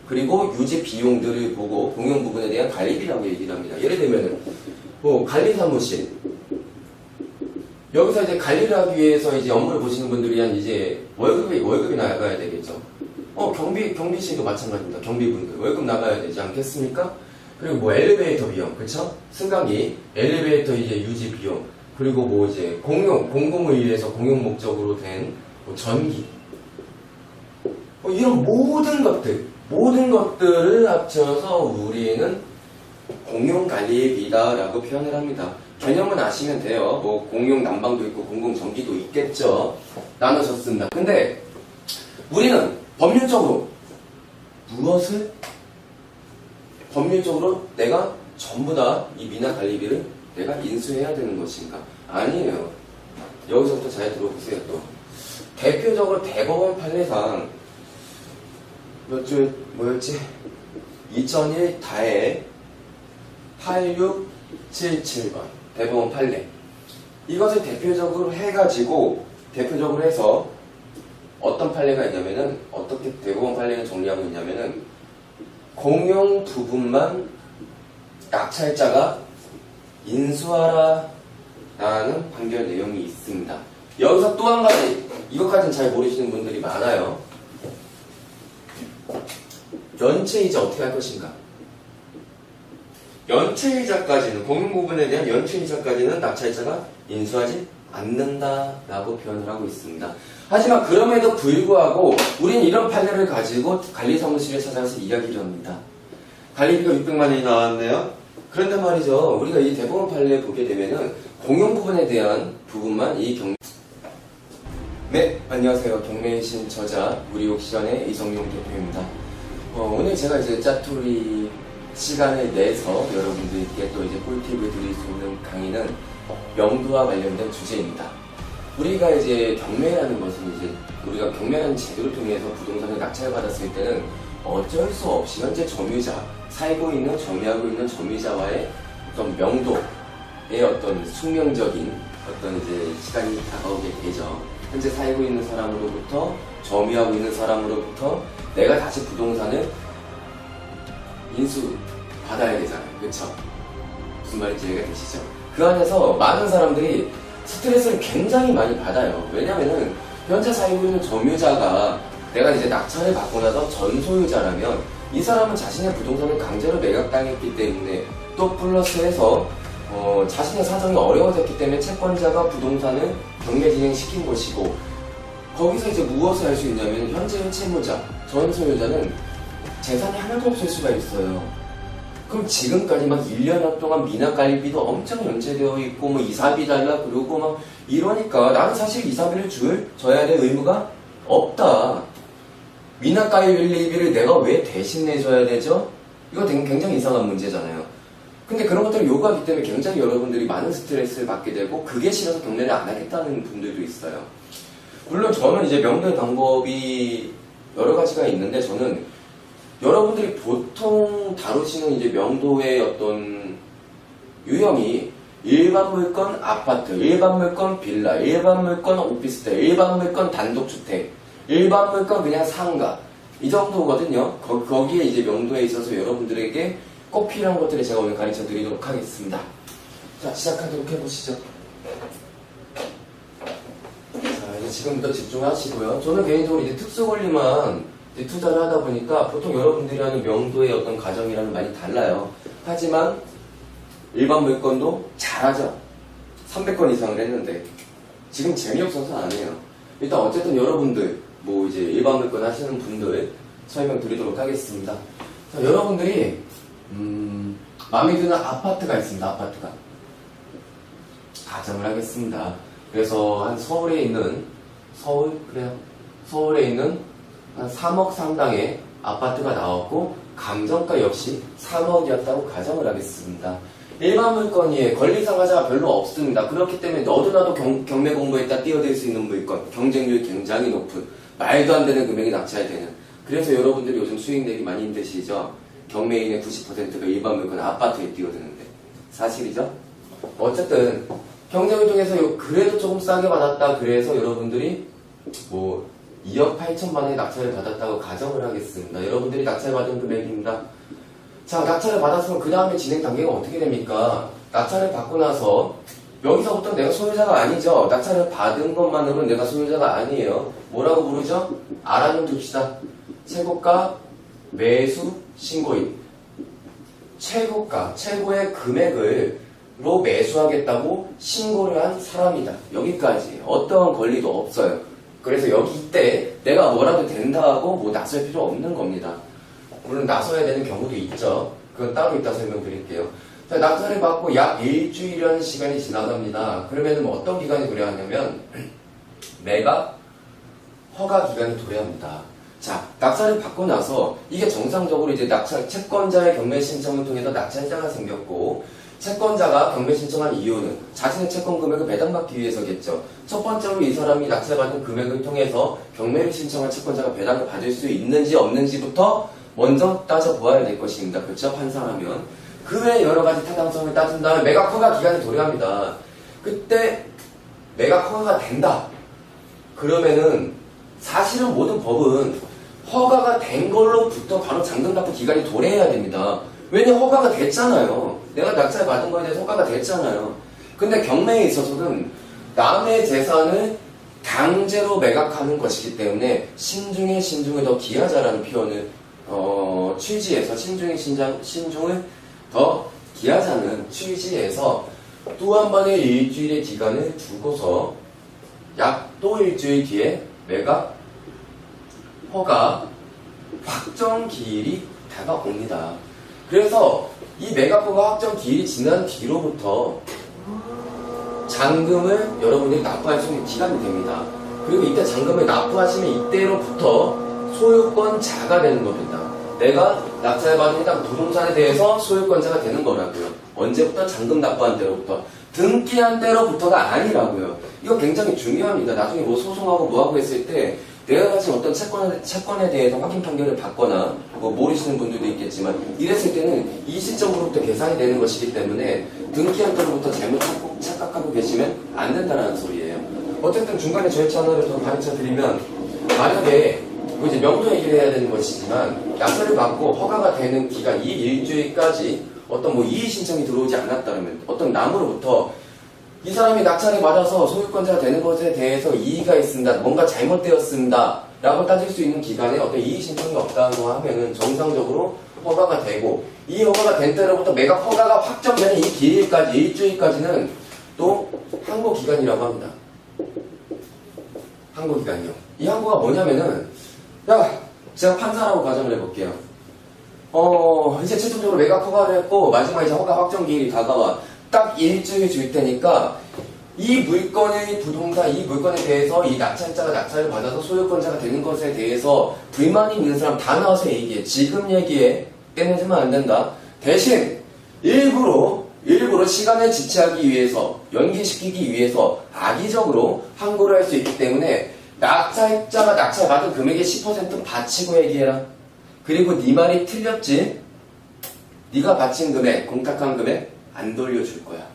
그리고 유지 비용들을 보고 공용 부분에 대한 관리비라고 얘기를 합니다. 예를 들면은 뭐 관리사무실 여기서 이제 관리를 하기 위해서 이제 업무를 보시는 분들이 이제 월급이 나가야 되겠죠. 경비실도 마찬가지입니다. 경비분들 월급 나가야 되지 않겠습니까? 그리고 뭐 엘리베이터 비용, 그쵸? 승강기, 엘리베이터 이제 유지 비용, 그리고 뭐 이제 공공을 위해서 공용 목적으로 된 뭐 전기, 뭐 이런 모든 것들을 합쳐서 우리는 공용관리비다라고 표현을 합니다. 개념은 아시면 돼요. 뭐 공용 난방도 있고 공공 전기도 있겠죠. 나누셨습니다. 근데 우리는 법률적으로 내가 전부 다 이 미나 관리비를 내가 인수해야 되는 것인가? 아니에요. 여기서부터 잘 들어보세요. 또 대표적으로 대법원 판례상 뭐였지? 2001 다해 8677번 대법원 판례. 이것을 대표적으로 해서 어떤 판례가 있냐면은 어떻게 대법원 판례를 정리하고 있냐면은 공용 부분만 낙찰자가 인수하라 라는 판결 내용이 있습니다. 여기서 또 한 가지 이것까지는 잘 모르시는 분들이 많아요. 연체이자 어떻게 할 것인가? 연체이자까지는 공용 부분에 대한 연체이자까지는 낙찰자가 인수하지 않는다라고 표현을 하고 있습니다. 하지만 그럼에도 불구하고 우린 이런 판례를 가지고 관리사무실에 찾아가서 이야기를 합니다. 관리비가 600만 원이 나왔네요. 그런데 말이죠. 우리가 이 대법원 판례 보게 되면은 공용 부분에 대한 부분만 네, 안녕하세요. 경매신 저자 무리옥션의 이성용 대표입니다. 오늘 제가 이제 짜투리 시간을 내서 여러분들께 또 이제 꿀팁을 드릴 수 있는 강의는 명도와 관련된 주제입니다. 우리가 이제 경매라는 것은 이제 우리가 경매라는 제도를 통해서 부동산을 낙찰받았을 때는 어쩔 수 없이 현재 점유자, 살고 있는, 점유하고 있는 점유자와의 어떤 명도의 어떤 숙명적인 어떤 이제 시간이 다가오게 되죠. 현재 살고 있는 사람으로부터, 점유하고 있는 사람으로부터 내가 다시 부동산을 인수받아야 되잖아요. 그쵸? 무슨 말인지 이해가 되시죠? 그 안에서 많은 사람들이 스트레스를 굉장히 많이 받아요. 왜냐면은 현재 살고 있는 점유자가 내가 이제 낙찰을 받고 나서 전소유자라면 이 사람은 자신의 부동산을 강제로 매각당했기 때문에 또 플러스해서 자신의 사정이 어려워졌기 때문에 채권자가 부동산을 경매 진행시킨 것이고 거기서 이제 무엇을 할 수 있냐면 현재의 채무자, 전소유자는 재산이 하나도 없을 수가 있어요. 그럼 지금까지 막 1년 동안 미납관리비도 엄청 연체되어 있고 뭐 이사비 달라 그러고 막 이러니까 나는 사실 이사비를 줘야 될 의무가 없다. 미납관리비를 내가 왜 대신 내줘야 되죠? 이거 굉장히 이상한 문제잖아요. 근데 그런 것들을 요구하기 때문에 굉장히 여러분들이 많은 스트레스를 받게 되고 그게 싫어서 경매를 안 하겠다는 분들도 있어요. 물론 저는 이제 명도의 방법이 여러 가지가 있는데 저는 여러분들이 보통 다루시는 이제 명도의 어떤 유형이 일반 물건 아파트, 일반 물건 빌라, 일반 물건 오피스텔, 일반 물건 단독주택, 일반 물건 그냥 상가 이 정도거든요. 거기에 이제 명도에 있어서 여러분들에게 꼭 필요한 것들을 제가 오늘 가르쳐 드리도록 하겠습니다. 자, 시작하도록 해보시죠. 자, 이제 지금부터 집중하시고요. 저는 개인적으로 이제 특수 권리만 투자를 하다 보니까 보통 여러분들이 하는 명도의 어떤 과정이랑은 많이 달라요. 하지만 일반 물건도 잘하죠. 300건 이상을 했는데 지금 재미없어서 안 해요. 일단 어쨌든 여러분들 뭐 이제 일반 물건 하시는 분들 설명드리도록 하겠습니다. 자, 여러분들이 마음에 드는 아파트가 있습니다. 아파트가 가정을 하겠습니다. 그래서 한 서울에 있는 한 3억 상당의 아파트가 나왔고 감정가 역시 3억이었다고 가정을 하겠습니다. 일반 물건이 권리상하자가 별로 없습니다. 그렇기 때문에 너도 나도 경매 공부에다 뛰어들 수 있는 물건, 경쟁률이 굉장히 높은 말도 안 되는 금액이 낙찰되는. 그래서 여러분들이 요즘 수익 내기 많이 힘드시죠? 경매인의 90%가 일반 물건 아파트에 뛰어드는데 사실이죠? 어쨌든 경쟁을 통해서 그래도 조금 싸게 받았다. 그래서 여러분들이 뭐 2억 8천만 원의 낙찰을 받았다고 가정을 하겠습니다. 여러분들이 낙찰받은 금액입니다. 자, 낙찰을 받았으면 그 다음에 진행 단계가 어떻게 됩니까? 낙찰을 받고 나서 여기서부터 내가 소유자가 아니죠. 낙찰을 받은 것만으로는 내가 소유자가 아니에요. 뭐라고 부르죠? 알아는 둡시다. 최고가, 매수, 신고인. 최고가, 최고의 금액으로 매수하겠다고 신고를 한 사람이다. 여기까지. 어떠한 권리도 없어요. 그래서 여기 이때 내가 뭐라도 된다고 뭐 나설 필요 없는 겁니다. 물론 나서야 되는 경우도 있죠. 그건 따로 이따 설명드릴게요. 자, 낙찰을 받고 약 일주일이라는 시간이 지나갑니다. 그러면 어떤 기간이 도래하냐면 매각 허가 기간이 도래합니다. 자, 낙찰을 받고 나서 이게 정상적으로 이제 채권자의 경매 신청을 통해서 낙찰자가 생겼고 채권자가 경매 신청한 이유는 자신의 채권 금액을 배당받기 위해서겠죠. 첫 번째로 이 사람이 낙찰받은 금액을 통해서 경매를 신청한 채권자가 배당을 받을 수 있는지 없는지부터 먼저 따져보아야 될 것입니다. 그렇죠? 판사라면. 그 외에 여러 가지 타당성을 따진 다음에 매각 허가 기간이 도래합니다. 그때 매각 허가가 된다. 그러면은 사실은 모든 법은 허가가 된 걸로부터 바로 잔금납부 기간이 도래해야 됩니다. 왜냐 허가가 됐잖아요. 내가 낙찰 받은 거에 대해서 허가가 됐잖아요. 근데 경매에 있어서는 남의 재산을 강제로 매각하는 것이기 때문에 신중을 더 기하자라는 표현을 취지에서 신중을 더 기하자는 취지에서 또 한 번의 일주일의 기간을 두고서 약 또 일주일 뒤에 매각 허가 확정 기일이 다가옵니다. 그래서 이 매각 허가 확정 기일이 지난 뒤로부터 잔금을 여러분들이 납부할 수 있는 기간이 됩니다. 그리고 이때 잔금을 납부하시면 이때로부터 소유권자가 되는 겁니다. 내가 낙찰받은 해당 부동산에 대해서 소유권자가 되는 거라고요. 언제부터? 잔금 납부한 때로부터. 등기한 때로부터가 아니라고요. 이거 굉장히 중요합니다. 나중에 뭐 소송하고 뭐하고 했을 때 내가 가진 어떤 채권에 대해서 확인 판결을 받거나 뭐 모르시는 분들도 있겠지만 이랬을 때는 이 시점으로부터 계산이 되는 것이기 때문에 등기한 때로부터 잘못 착각하고 계시면 안 된다는 소리예요. 어쨌든 중간에 절차 하나를 더 가르쳐 드리면 만약에 이제 명도 얘기를 해야 되는 것이지만 낙찰을 받고 허가가 되는 기간 이 일주일까지 어떤 뭐 이의 신청이 들어오지 않았다면 어떤 남으로부터 이 사람이 낙찰을 받아서 소유권자가 되는 것에 대해서 이의가 있습니다. 뭔가 잘못되었습니다. 라고 따질 수 있는 기간에 어떤 이의 신청이 없다고 하면은 정상적으로 허가가 되고 이 허가가 된 때로부터 매각 허가가 확정되는 이 기일까지 일주일까지는 또 항고 기간이라고 합니다. 항고 기간이요. 이 항고가 뭐냐면은 제가 판사라고 가정을 해볼게요. 이제 최종적으로 매각 허가를 했고, 마지막에 이제 허가 확정 기일이 다가와. 딱 일주일 줄 테니까, 이 물건의 부동산, 이 물건에 대해서 이 낙찰자가 낙찰을 받아서 소유권자가 되는 것에 대해서 불만이 있는 사람 다 나와서 얘기해. 지금 얘기해. 깨내지면 안 된다. 대신, 일부러 시간을 지체하기 위해서, 연기시키기 위해서 악의적으로 항고를 할 수 있기 때문에, 낙찰자가 낙찰받은 금액의 10% 바치고 얘기해라. 그리고 네 말이 틀렸지? 네가 바친 금액, 공탁한 금액 안 돌려줄 거야.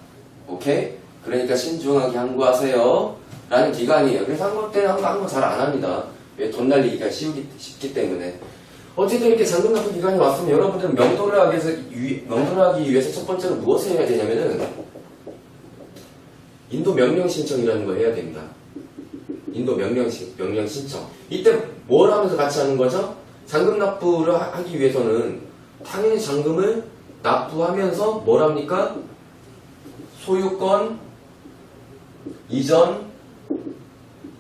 오케이? 그러니까 신중하게 항고하세요. 라는 기간이에요. 그래서 항고 때는 항고 잘 안 합니다. 왜? 돈 날리기가 쉽기 때문에. 어쨌든 이렇게 잔금 납부 기간이 왔으면 여러분들은 명도를 하기 위해서 첫 번째로 무엇을 해야 되냐면은 인도 명령 신청이라는 걸 해야 됩니다. 인도 명령 신청. 이때 뭘 하면서 같이 하는 거죠? 잔금 납부를 하기 위해서는 당연히 잔금을 납부하면서 뭘 합니까? 소유권 이전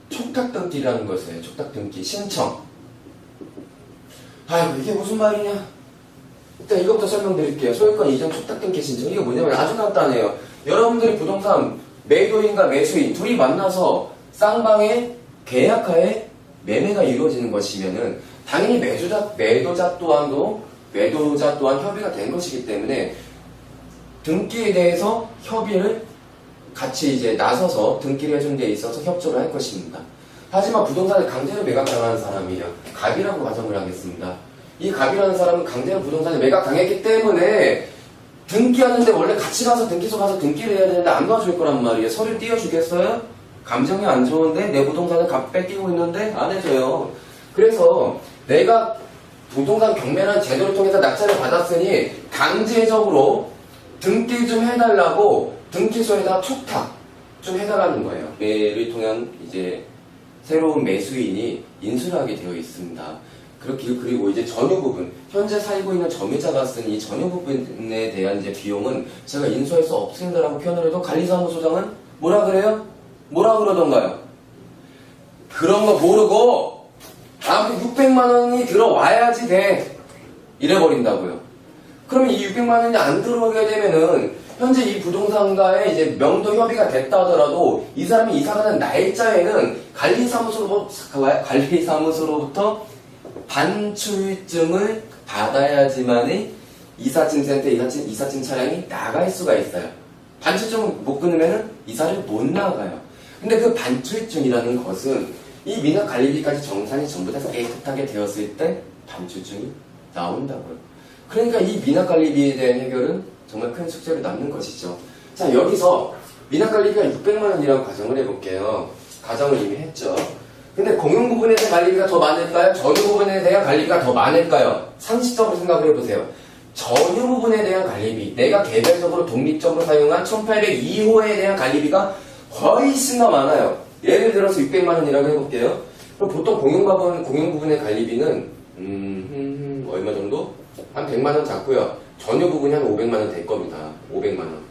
촉탁등기라는 것이에요. 촉탁등기 신청. 아이고 이게 무슨 말이냐. 일단 이것부터 설명드릴게요. 소유권 이전 촉탁등기 신청. 이게 뭐냐면 아주 간단해요. 여러분들이 부동산 매도인과 매수인 둘이 만나서 쌍방의 계약하에 매매가 이루어지는 것이면은 당연히 매도자 또한 협의가 된 것이기 때문에 등기에 대해서 협의를 같이 이제 나서서 등기를 해준 데 있어서 협조를 할 것입니다. 하지만 부동산을 강제로 매각당하는 사람이요. 갑이라고 가정을 하겠습니다. 이 갑이라는 사람은 강제로 부동산을 매각당했기 때문에 등기하는데 원래 같이 가서 등기소 가서 등기를 해야 되는데 안 도와줄 거란 말이에요. 서류 띄워주겠어요? 감정이 안 좋은데 내 부동산을 갑 뺏기고 있는데 안 해줘요. 그래서 내가 부동산 경매라는 제도를 통해서 낙찰을 받았으니 강제적으로 등기 좀 해달라고 등기소에다 촉탁 좀 해달라는 거예요. 매를 통한 이제 새로운 매수인이 인수를 하게 되어 있습니다. 그리고 이제 전유 부분, 현재 살고 있는 점유자가 쓴 이 전유 부분에 대한 이제 비용은 제가 인수할 수 없습니다라고 표현을 해도 관리사무소장은 뭐라 그래요? 뭐라 그러던가요? 그런 거 모르고 아무튼 600만 원이 들어와야지 돼. 이래버린다고요. 그러면 이 600만 원이 안 들어오게 되면은 현재 이 부동산과의 이제 명도 협의가 됐다 하더라도 이 사람이 이사가는 날짜에는 관리사무소로부터 반출증을 받아야지만이 이사짐센터 이사짐 차량이 나갈 수가 있어요. 반출증을 못 끊으면 이사를 못 나가요. 근데 그 반출증이라는 것은 이 미납관리비까지 정산이 전부 다 깨끗하게 되었을 때 반출증이 나온다고요. 그러니까 이 미납관리비에 대한 해결은 정말 큰 숙제로 남는 것이죠. 자, 여기서 미납관리비가 600만 원이라고 가정을 해볼게요. 가정을 이미 했죠. 근데 공용 부분에 대한 관리비가 더 많을까요? 전유 부분에 대한 관리비가 더 많을까요? 상식적으로 생각을 해보세요. 전유 부분에 대한 관리비, 내가 개별적으로 독립적으로 사용한 1802호에 대한 관리비가 훨씬 더 많아요. 예를 들어서 600만 원이라고 해볼게요. 그럼 보통 공용 부분의 관리비는 얼마 정도? 한 100만 원 잡고요. 전유 부분이 한 500만 원 될 겁니다. 500만 원.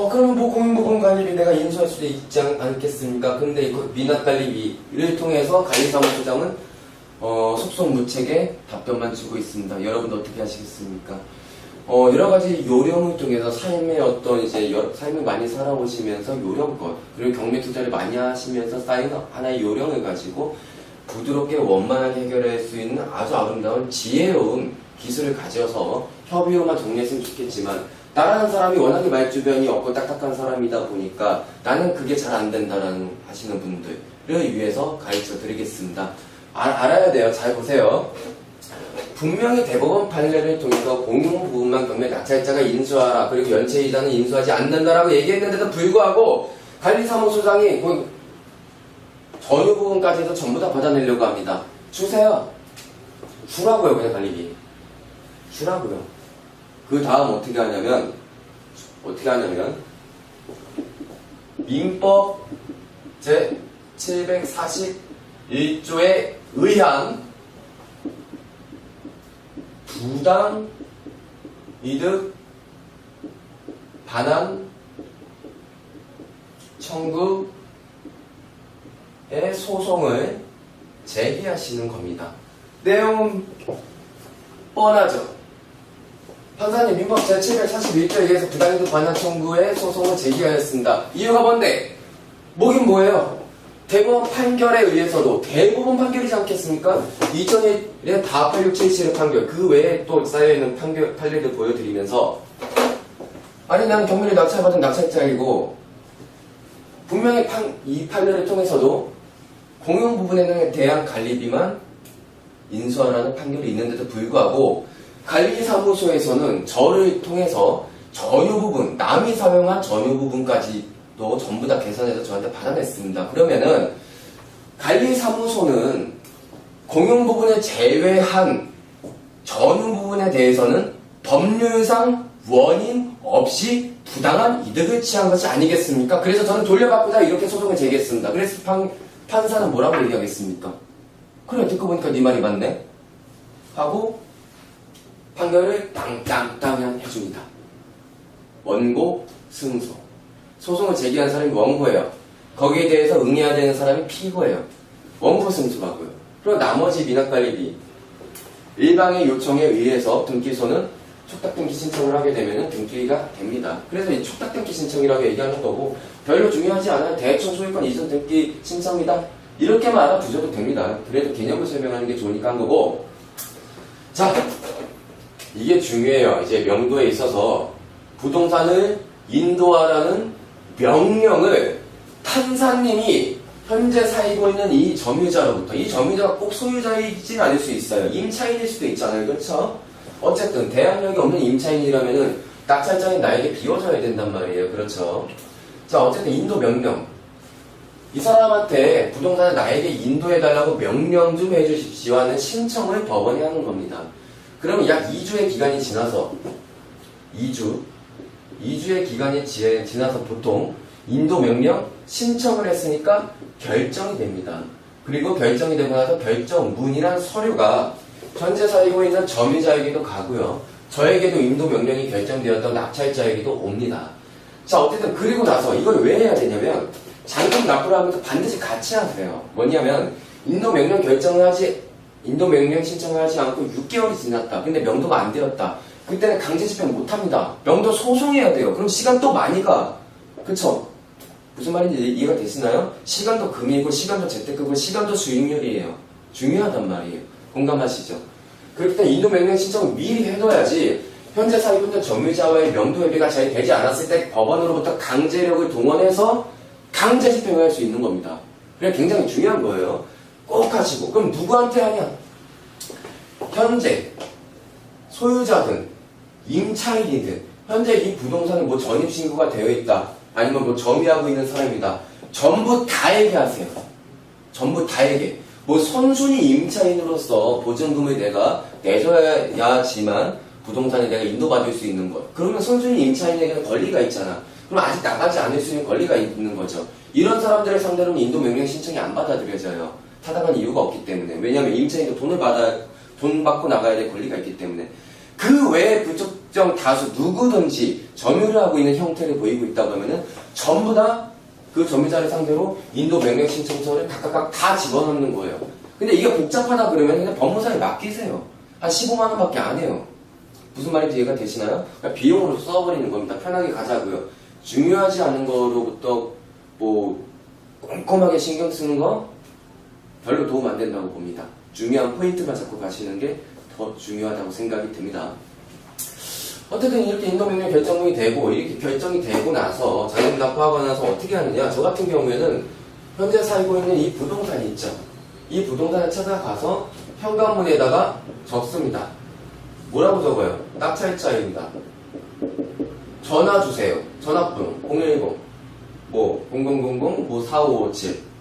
그러면 뭐 공용 부분 관리비 내가 인수할 수도 있지 않겠습니까? 근데 이 미납 관리비를 통해서 관리사무소장은 속속 무책에 답변만 주고 있습니다. 여러분 어떻게 하시겠습니까? 여러 가지 요령을 통해서 삶의 어떤 이제 삶을 많이 살아오시면서 요령껏 그리고 경매 투자를 많이 하시면서 쌓인 하나의 요령을 가지고 부드럽게 원만하게 해결할 수 있는 아주 아름다운 지혜로운 기술을 가져서 협의로만 정리했으면 좋겠지만 나라는 사람이 워낙에 말주변이 없고 딱딱한 사람이다 보니까 나는 그게 잘 안 된다라는 하시는 분들을 위해서 가르쳐 드리겠습니다. 알아야 돼요. 잘 보세요. 분명히 대법원 판례를 통해서 공용 부분만 경매 낙찰자가 인수하라. 그리고 연체이자는 인수하지 않는다라고 얘기했는데도 불구하고 관리사무소장이 전유 부분까지도 전부 다 받아내려고 합니다. 주세요. 주라고요. 그냥 관리비. 주라고요. 그 다음 어떻게 하냐면 민법 제 741조에 의한 부당 이득 반환 청구의 소송을 제기하시는 겁니다. 내용은 뻔하죠. 판사님, 민법 제741조에 의해서 부당이득 반환 청구의 소송을 제기하였습니다. 이유가 뭔데? 뭐긴 뭐예요? 대법원 판결에 의해서도 대법원 판결이지 않겠습니까? 2001년 다 8677의 판결, 그 외에 또 쌓여있는 판례를 보여드리면서 아니 나는 경매를 낙찰받은 낙찰자이고 분명히 이 판례를 통해서도 공용 부분에 대한 관리비만 인수하라는 판결이 있는데도 불구하고 관리사무소에서는 저를 통해서 전유 부분, 남이 사용한 전유 부분까지도 전부 다 계산해서 저한테 받아냈습니다. 그러면은 관리사무소는 공용 부분을 제외한 전유 부분에 대해서는 법률상 원인 없이 부당한 이득을 취한 것이 아니겠습니까? 그래서 저는 돌려받고자 이렇게 소송을 제기했습니다. 그래서 판사는 뭐라고 얘기하겠습니까? 그래, 듣고 보니까 네 말이 맞네 하고 판결을 땅땅땅 해줍니다. 원고 승소. 소송을 제기한 사람이 원고예요. 거기에 대해서 응해야 되는 사람이 피고예요. 원고 승소하고요. 그리고 나머지 미납관리비 일방의 요청에 의해서 등기소는 촉탁등기 신청을 하게 되면 등기가 됩니다. 그래서 이 촉탁등기 신청이라고 얘기하는 거고 별로 중요하지 않아요. 대충 소유권 이전 등기 신청이다. 이렇게만 알아두셔도 됩니다. 그래도 개념을 설명하는 게 좋으니까 한 거고. 자, 이게 중요해요. 이제 명도에 있어서 부동산을 인도하라는 명령을 판사님이 현재 살고 있는 이 점유자로부터, 이 점유자가 꼭 소유자이진 않을 수 있어요. 임차인일 수도 있잖아요. 그렇죠? 어쨌든 대항력이 없는 임차인이라면은 낙찰장이 나에게 비워줘야 된단 말이에요. 그렇죠? 자, 어쨌든 인도 명령. 이 사람한테 부동산을 나에게 인도해달라고 명령 좀 해주십시오 하는 신청을 법원에 하는 겁니다. 그러면 약 2주의 기간이 지나서 2주의 기간이 지나서 보통 인도 명령 신청을 했으니까 결정이 됩니다. 그리고 결정이 되고 나서 결정문이란 서류가 현재 살고 있는 점유자에게도 가고요. 저에게도 인도 명령이 결정되었던 낙찰자에게도 옵니다. 자, 어쨌든 그리고 나서 이걸 왜 해야 되냐면 잔금 납부를 하면서 반드시 같이 하세요. 뭐냐면 인도 명령 신청을 하지 않고 6개월이 지났다. 근데 명도가 안 되었다. 그때는 강제 집행 못 합니다. 명도 소송해야 돼요. 그럼 시간 또 많이 가. 그쵸? 무슨 말인지 이해가 되시나요? 시간도 금이고 시간도 재테크고 시간도 수익률이에요. 중요하단 말이에요. 공감하시죠? 그렇기 때문에 인도 명령 신청을 미리 해둬야지 현재 살고 있는 점유자와의 명도 협의가 잘 되지 않았을 때 법원으로부터 강제력을 동원해서 강제 집행을 할 수 있는 겁니다. 그게 굉장히 중요한 거예요. 꼭 하시고. 그럼 누구한테 하냐? 현재 소유자든 임차인이든 현재 이 부동산은 뭐 전입신고가 되어 있다. 아니면 뭐 점유하고 있는 사람이다. 전부 다에게 하세요. 전부 다에게. 뭐 선순위 임차인으로서 보증금을 내가 내줘야지만 부동산에 내가 인도받을 수 있는 것. 그러면 선순위 임차인에게는 권리가 있잖아. 그럼 아직 나가지 않을 수 있는 권리가 있는 거죠. 이런 사람들을 상대로는 인도 명령 신청이 안 받아들여져요. 타당한 이유가 없기 때문에. 왜냐하면 임차인도 돈 받고 나가야 될 권리가 있기 때문에. 그 외에 불특정 다수 누구든지 점유를 하고 있는 형태를 보이고 있다고 하면은 전부 다 그 점유자를 상대로 인도 명령 신청서를 각각 다 집어넣는 거예요. 근데 이게 복잡하다 그러면 그냥 법무사에 맡기세요. 한 15만 원밖에 안 해요. 무슨 말인지 이해가 되시나요? 그러니까 비용으로 써버리는 겁니다. 편하게 가자고요. 중요하지 않은 거로부터 뭐 꼼꼼하게 신경 쓰는 거 별로 도움 안 된다고 봅니다. 중요한 포인트만 잡고 가시는 게 더 중요하다고 생각이 듭니다. 어쨌든 이렇게 인도명령 결정이 되고 이렇게 결정이 되고 나서 잔금 납부하고 나서 어떻게 하느냐. 저 같은 경우에는 현재 살고 있는 이 부동산이 있죠. 이 부동산을 찾아가서 현관문에다가 적습니다. 뭐라고 적어요? 낙찰자입니다. 전화 주세요. 전화번호 010 0000 4557.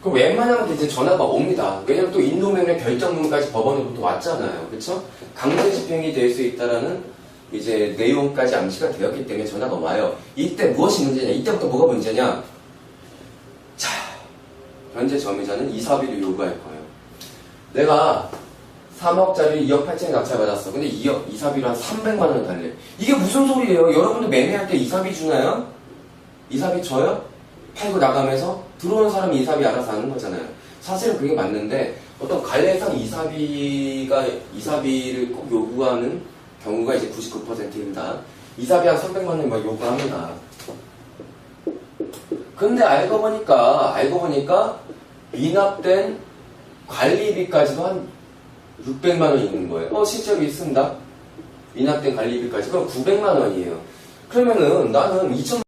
그럼 웬만하면 이제 전화가 옵니다. 왜냐면 또 인도명령 결정문까지 법원으로부터 왔잖아요. 그쵸? 강제 집행이 될 수 있다라는 이제 내용까지 암시가 되었기 때문에 전화가 와요. 이때 무엇이 문제냐? 이때부터 뭐가 문제냐? 자, 현재 점유자는 이사비를 요구할 거예요. 내가 3억짜리 2억 8천에 낙찰받았어. 근데 이사비로 한 300만 원을 달래. 이게 무슨 소리예요? 여러분도 매매할 때 이사비 주나요? 이사비 줘요? 팔고 나가면서 들어오는 사람이 이사비 알아서 하는 거잖아요. 사실은 그게 맞는데 어떤 관례상 이사비를 꼭 요구하는 경우가 이제 99%입니다. 이사비 한 300만 원 막 요구합니다. 근데 알고 보니까 미납된 관리비까지도 한 600만 원이 있는 거예요. 실제로 있습니다. 미납된 관리비까지. 그럼 900만 원이에요. 그러면은 나는 2천